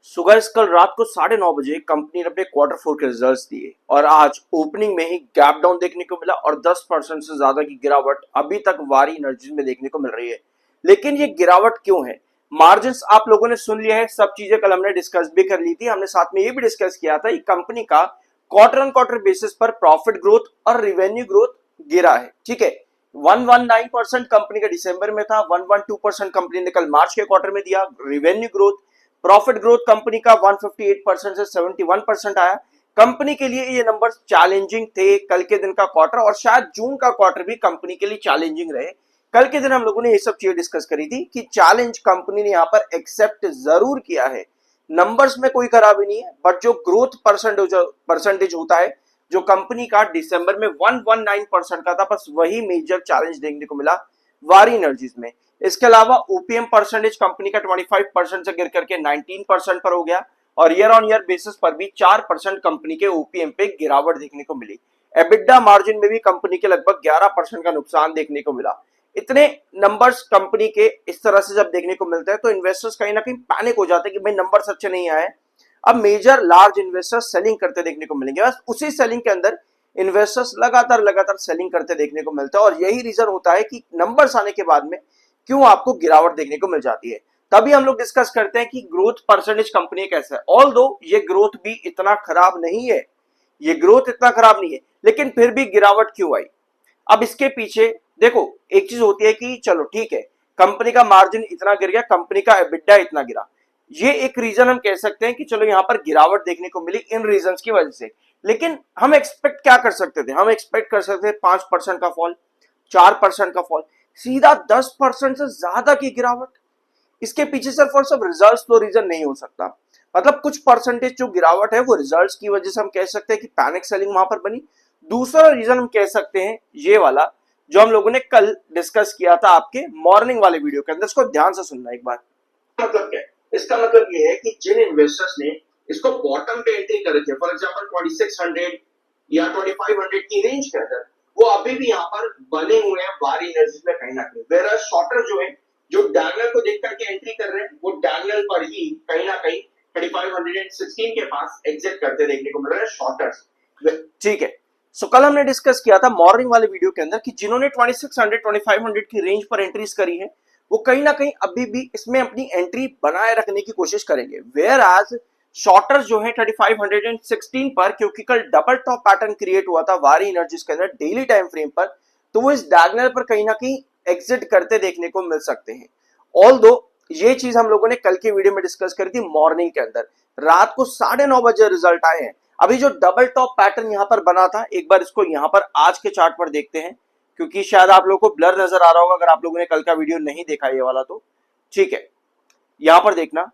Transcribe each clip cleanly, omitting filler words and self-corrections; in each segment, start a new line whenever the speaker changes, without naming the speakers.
So guys, कल रात को 9:30 बजे कंपनी ने अपने क्वार्टर 4 के रिजल्ट्स दिए और आज ओपनिंग में ही गैप डाउन देखने को मिला और 10% से ज्यादा की गिरावट अभी तक वारी एनर्जी में देखने को मिल रही है। लेकिन ये गिरावट क्यों है? मार्जिन आप लोगों ने सुन लिया है, सब चीजें कल हमने डिस्कस भी कर ली थी। हमने साथ में ये भी डिस्कस किया था कि कंपनी का क्वार्टर ऑन क्वार्टर बेसिस पर प्रॉफिट ग्रोथ और रेवेन्यू ग्रोथ गिरा है। ठीक है, 119% कंपनी का दिसंबर में था, 112% कंपनी ने कल मार्च के क्वार्टर में दिया। Revenue growth, profit growth company का 158% से 71% आया। कंपनी के लिए ये नंबर चैलेंजिंग थे कल के दिन का क्वार्टर, और शायद जून का क्वार्टर भी कंपनी के लिए चैलेंजिंग रहे। कल के दिन हम लोगों ने ये सब चीजें डिस्कस करी थी कि चैलेंज कंपनी ने यहाँ पर एक्सेप्ट जरूर किया है। नंबर्स में कोई खराबी नहीं है, बट जो ग्रोथ परसेंटेज होता है जो कंपनी का दिसंबर में 119% का था, बस वही मेजर चैलेंज देखने को मिला वारी एनर्जीज में। इसके अलावा ओपीएम परसेंटेज कंपनी का 25% से गिर करके 19% पर हो गया और ईयर ऑन ईयर बेसिस पर भी 4% कंपनी के ओपीएम पे गिरावट देखने को मिली। एबिडा मार्जिन में भी कंपनी के लगभग 11% का नुकसान देखने को मिला। इतने नंबर्स कंपनी के इस तरह से जब देखने को मिलते हैं तो इन्वेस्टर्स कहीं ना कहीं पैनिक हो जाते हैं कि भाई नंबर्स अच्छे नहीं आए। अब मेजर लार्ज इन्वेस्टर्स सेलिंग करते देखने को मिलेंगे। बस उसी सेलिंग के अंदर इन्वेस्टर्स लगातार सेलिंग करते देखने को मिलता है और यही रीजन होता है कि नंबर्स आने के बाद में क्यों आपको गिरावट देखने को मिल जाती है। तभी हम लोग डिस्कस करते हैं कि ग्रोथ परसेंटेज कंपनी कैसा है। ऑल्दो ये ग्रोथ भी इतना खराब नहीं है, ये ग्रोथ इतना खराब नहीं है, लेकिन फिर भी गिरावट क्यों आई? अब इसके पीछे देखो, एक चीज होती है कि चलो ठीक है, कंपनी का मार्जिन इतना गिर गया, कंपनी का एबिडा इतना गिरा, ये एक रीजन हम कह सकते हैं कि चलो यहां पर गिरावट देखने को मिली इन रीजंस की वजह से। लेकिन हम एक्सपेक्ट क्या कर सकते थे? हम एक्सपेक्ट कर सकते थे 5% का फॉल, 4% का फॉल, सीधा 10% से ज्यादा की गिरावट। इसके पीछे सिर्फ और सिर्फ रिजल्ट्स तो रीजन नहीं हो सकता। मतलब कुछ परसेंटेज जो गिरावट है वो रिजल्ट्स की वजह से हम कह सकते हैं कि पैनिक सेलिंग वहां पर बनी। दूसरा रीजन हम कह सकते हैं ये वाला जो हम लोगों ने कल डिस्कस किया था आपके मॉर्निंग वाले वीडियो के अंदर। इसको ध्यान से सुनना एक बार। मतलब क्या है? इसका मतलब ये है कि जिन इन्वेस्टर्स ने इसको बॉटम पे एंट्री कर रखी है, फॉर एग्जांपल 2600 या 2500 की रेंज के अंदर, वो अभी भी यहाँ पर बने हुए हैं वारी एनर्जी में कहीं ना कहीं। वेयर शॉर्टर जो है, जो डायगोनल को देख करके एंट्री कर रहे हैं, वो डायगोनल पर ही कहीं ना कहीं 3516 के पास एग्जिट करते देखने को मिल रहे हैं शॉर्टर्स। ठीक है, सो कल हमने डिस्कस किया था मॉर्निंग वाले वीडियो के अंदर कि जिन्होंने 2600 2500 की रेंज पर एंट्रीज करी है वो कहीं ना कहीं अभी भी इसमें अपनी एंट्री बनाए रखने की कोशिश करेंगे। वेयर आज शॉर्टर जो है 3516 पर, क्योंकि कल डबल टॉप पैटर्न क्रिएट हुआ था वारी एनर्जीज के अंदर डेली टाइम फ्रेम पर, तो वो इस डायगोनल पर कहीं ना कहीं एग्जिट करते देखने को मिल सकते हैं। ऑल्दो ये चीज हम लोगों ने कल की वीडियो में डिस्कस करी थी मॉर्निंग के अंदर। रात को 9:30 बजे रिजल्ट आए हैं। अभी जो डबल टॉप पैटर्न यहां पर बना था, एक बार इसको यहां पर आज के चार्ट पर देखते हैं, क्योंकि शायद आप लोगों को ब्लर नजर आ रहा होगा अगर आप लोगों ने कल का वीडियो नहीं देखा ये वाला तो। ठीक है, यहां पर देखना,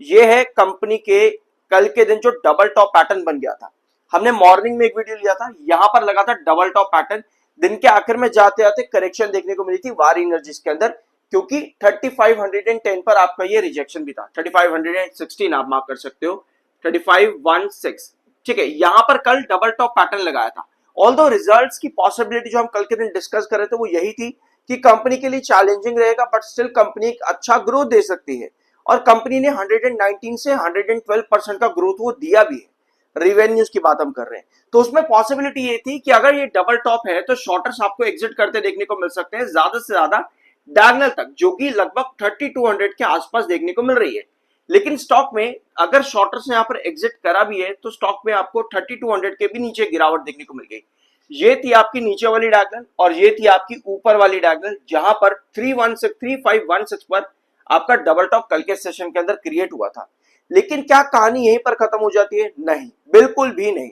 ये है कंपनी के कल के दिन जो डबल टॉप पैटर्न बन गया था। हमने मॉर्निंग में एक वीडियो लिया था, यहां पर लगा था डबल टॉप पैटर्न। दिन के आखिर में जाते जाते करेक्शन देखने को मिली थी वारी एनर्जीज के अंदर, क्योंकि 3510 पर आपका ये रिजेक्शन भी था। 3516 आप मार्क कर सकते हो, 3516। ठीक है, यहां पर कल डबल टॉप पैटर्न लगाया था। ऑल्दो रिजल्ट्स की पॉसिबिलिटी जो हम कल के दिन डिस्कस कर रहे थे वो यही थी कि कंपनी के लिए चैलेंजिंग रहेगा, बट स्टिल कंपनी एक अच्छा ग्रोथ दे सकती है। और कंपनी ने 119 से 112% का ग्रोथ वो दिया भी है। रिवेन्यूज की बात हम कर रहे हैं, तो उसमें पॉसिबिलिटी ये थी कि अगर ये डबल टॉप है तो शॉर्टर्स आपको एग्जिट करते देखने को मिल सकते हैं ज्यादा से ज्यादा डायगोनल तक, जो कि लगभग 3200 के आसपास देखने को मिल रही है। लेकिन स्टॉक में अगर शॉर्टर्स ने यहाँ पर एग्जिट करा भी है तो स्टॉक में आपको 3200 के भी नीचे गिरावट देखने को मिल गई। ये थी आपकी नीचे वाली डायगोनल और ये थी आपकी ऊपर वाली डायगोनल, जहां पर 3516 पर आपका डबल टॉप कल के सेशन के अंदर क्रिएट हुआ था। लेकिन क्या कहानी यहीं पर खत्म हो जाती है? नहीं, बिल्कुल भी नहीं।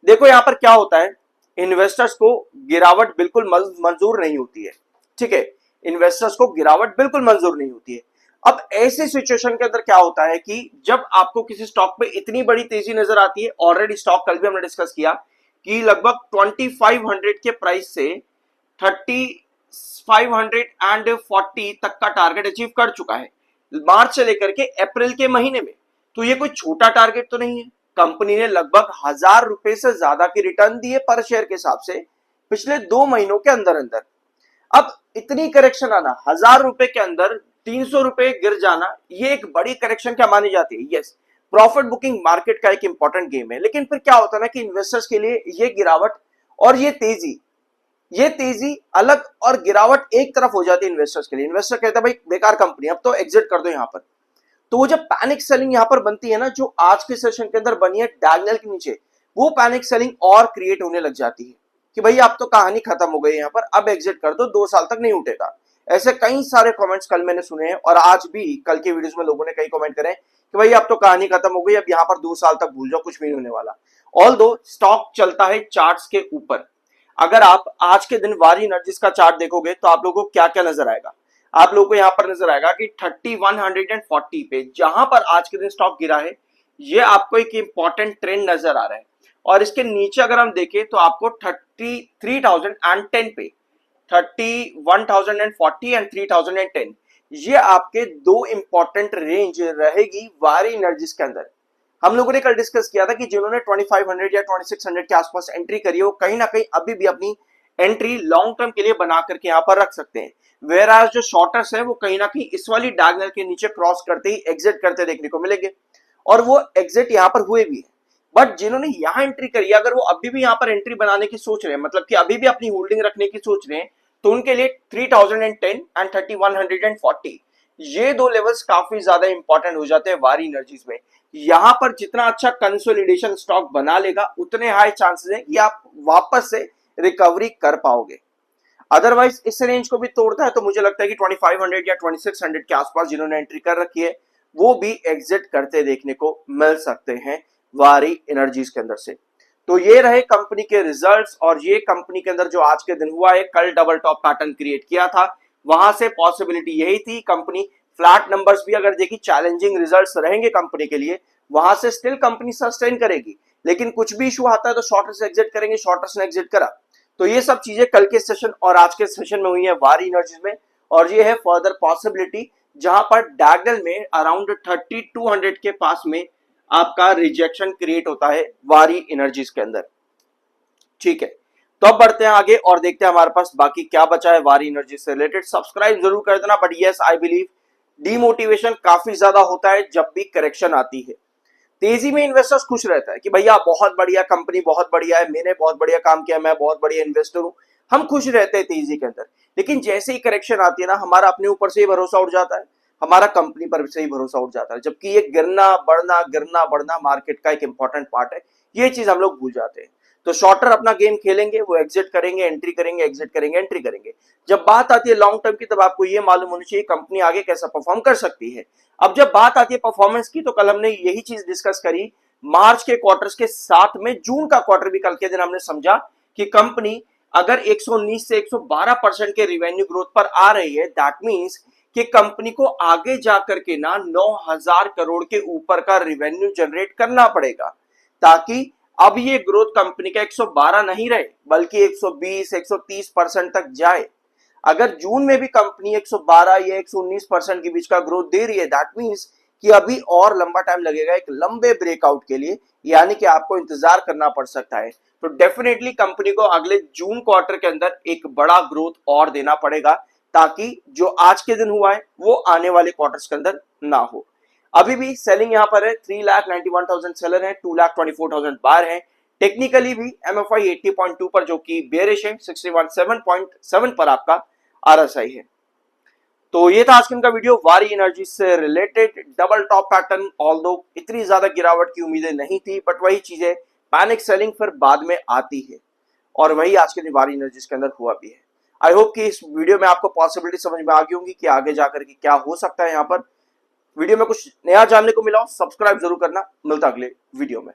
देखो यहां पर क्या होता है, इन्वेस्टर्स को गिरावट बिल्कुल मंजूर नहीं होती है। ठीक है, इन्वेस्टर्स को गिरावट बिल्कुल मंजूर नहीं होती है। अब ऐसे सिचुएशन के अंदर क्या होता है कि जब आपको किसी स्टॉक पे इतनी बड़ी तेजी नजर आती है, ऑलरेडी स्टॉक कल भी हमने डिस्कस किया कि लगभग 2500 के प्राइस से 3540 तक का टारगेट अचीव कर चुका है मार्च से लेकर के अप्रैल के महीने में। तो ये कोई छोटा टारगेट तो नहीं है। कंपनी ने लगभग 1000 रुपए से ज्यादा की रिटर्न दी है पर शेयर के हिसाब से पिछले 2 महीनों के अंदर अंदर। अब इतनी करेक्शन आना, 1000 रुपए के अंदर 300 रुपए गिर जाना, ये एक बड़ी करेक्शन क्या मानी जाती है? यस, प्रॉफिट बुकिंग मार्केट का एक इंपॉर्टेंट गेम है। लेकिन फिर क्या होता है ना कि इन्वेस्टर्स के लिए ये गिरावट और ये तेजी अलग और गिरावट एक तरफ हो जाती है इन्वेस्टर्स के लिए। इन्वेस्टर कहता है भाई बेकार कंपनी, अब तो एग्जिट कर दो यहां पर। तो वो जब पैनिक सेलिंग यहां पर बनती है ना, जो आज के सेशन के अंदर बनी है डायगोनल के नीचे, वो पैनिक सेलिंग और क्रिएट होने लग जाती है कि भाई अब तो कहानी खत्म हो गई यहां पर, अब एग्जिट कर दो, 2 साल तक नहीं उठेगा। ऐसे कई सारे कमेंट्स कल मैंने सुने हैं और आज भी कल के वीडियोस में लोगों ने कई कमेंट करे कि भाई अब तो कहानी खत्म हो गई, अब यहां पर 2 साल तक भूल जाओ, कुछ भी नहीं होने वाला। ऑल दो स्टॉक चलता है चार्ट्स के ऊपर। अगर आप आज के दिन वारी एनर्जीज का चार्ट देखोगे तो आप लोगों को क्या क्या नजर आएगा। आप लोगों को यहां पर नजर आएगा कि 3140 पे जहां पर आज के दिन स्टॉक गिरा है, ये आपको एक इंपॉर्टेंट ट्रेंड नजर आ रहा है। और इसके नीचे अगर हम देखें तो आपको 33,010 पे 31,040 एंड 3,010, ये आपके दो इंपॉर्टेंट रेंज रहेगी वारी एनर्जीज के अंदर। हम लोगों ने कल डिस्कस किया था कि जिन्होंने 2500 या 2600 के आसपास एंट्री करी है, वो कहीं ना कहीं अभी भी अपनी एंट्री लॉन्ग टर्म के लिए बना करके यहां पर रख सकते हैं। वेयर एज जो शॉर्टर्स है वो कहीं ना कहीं इस वाली डायगोनल के नीचे क्रॉस करते ही एग्जिट करते देखने को मिलेंगे, और वो एग्जिट यहां पर हुए भी है। बट जिन्होंने यहां एंट्री करी, अगर वो अभी भी यहां पर एंट्री बनाने की सोच रहे हैं, मतलब कि अभी भी अपनी होल्डिंग रखने की सोच रहे हैं, तो उनके लिए 3010 एंड 3140 ये दो लेवल्स काफी ज्यादा इंपॉर्टेंट हो जाते हैं वारी एनर्जीज में। यहां पर जितना अच्छा कंसोलिडेशन स्टॉक बना लेगा, उतने हाई चांसेस हैं कि आप वापस से रिकवरी कर पाओगे। अदरवाइज इस रेंज को भी तोड़ता है तो मुझे लगता है कि 2500 या 2600 के आसपास जिन्होंने एंट्री कर रखी है, वो भी एग्जिट करते देखने को मिल सकते हैं वारी एनर्जीज के अंदर से। तो ये रहे कंपनी के रिजल्ट्स, और ये कंपनी के अंदर जो आज के दिन हुआ है, कल डबल टॉप पैटर्न क्रिएट किया था, वहां से पॉसिबिलिटी यही थी कंपनी फ्लैट नंबर्स भी अगर देखी, चैलेंजिंग रिजल्ट्स रहेंगे कंपनी के लिए, वहां से स्टिल कंपनी सस्टेन करेगी। लेकिन कुछ भी इशू आता है तो शॉर्टर्स एग्जिट करेंगे, शॉर्टर्स ने एग्जिट करा। तो ये सब चीजें कल के सेशन और आज के सेशन में हुई है वारी एनर्जीज में, और ये है फर्दर पॉसिबिलिटी जहां पर डायगोनल में अराउंड 3200 के पास में आपका रिजेक्शन क्रिएट होता है वारी एनर्जीज के अंदर। ठीक है, तो अब बढ़ते हैं आगे और देखते हैं हमारे पास बाकी क्या बचा है वारी एनर्जी से रिलेटेड। सब्सक्राइब जरूर कर देना, but yes I believe demotivation काफी ज्यादा होता है जब भी करेक्शन आती है। तेजी में इन्वेस्टर्स खुश रहता है कि भैया बहुत बढ़िया कंपनी, बहुत बढ़िया है, मैंने बहुत बढ़िया काम किया, मैं बहुत बढ़िया इन्वेस्टर हूं, हम खुश रहते हैं तेजी के अंदर। लेकिन जैसे ही करेक्शन आती है ना, हमारा अपने ऊपर से ही भरोसा उठ जाता है, हमारा कंपनी पर से ही भरोसा उठ जाता है, जबकि ये गिरना बढ़ना मार्केट का एक इंपॉर्टेंट पार्ट है। ये चीज हम लोग भूल जाते हैं। तो शॉर्टर अपना गेम खेलेंगे, वो एग्जिट करेंगे, एंट्री करेंगे, एग्जिट करेंगे, एंट्री करेंगे। जब बात आती है लॉन्ग टर्म की, तब आपको ये मालूम होनी चाहिए कंपनी आगे कैसा परफॉर्म कर सकती है। अब जब बात आती है परफॉर्मेंस की, तो कल हमने यही चीज डिस्कस करी मार्च के क्वार्टर्स के साथ में। जून का क्वार्टर भी कल के दिन हमने समझा कि कंपनी अगर 119 से 112% के रिवेन्यू ग्रोथ पर आ रही है, दैट मींस कि कंपनी को आगे जाकर के ना 9,000 करोड़ के ऊपर का रिवेन्यू जनरेट करना पड़ेगा, ताकि अब ये ग्रोथ कंपनी का 112 नहीं रहे बल्कि 120 130% तक जाए। अगर जून में भी कंपनी 112 या 119% के बीच का ग्रोथ दे रही है, दैट मींस कि अभी और लंबा टाइम लगेगा एक लंबे ब्रेकआउट के लिए, यानी कि आपको इंतजार करना पड़ सकता है। तो डेफिनेटली कंपनी को अगले जून क्वार्टर के अंदर एक बड़ा ग्रोथ और देना पड़ेगा, ताकि जो आज के दिन हुआ है वो आने वाले क्वार्टर्स के अंदर ना हो। अभी भी सेलिंग यहां पर है, 3,91,000 सेलर है, 2,24,000 बायर है। टेक्निकली भी MFI 80.2 पर जो कि बेरिश है, 61.7 पर आपका RSI है। तो ये था आज का इनका वीडियो वारी एनर्जी से related. Double top pattern, although इतनी ज्यादा गिरावट की उम्मीदें नहीं थी, बट वही चीजें पैनिक सेलिंग फिर बाद में आती है, और वही आज के दिन वारी एनर्जीज के अंदर हुआ भी है। आई होप कि इस वीडियो में आपको पॉसिबिलिटी समझ में आ गई होंगी कि आगे जाकर के क्या हो सकता है। यहाँ पर वीडियो में कुछ नया जानने को मिला हो, सब्सक्राइब जरूर करना। मिलता अगले वीडियो में।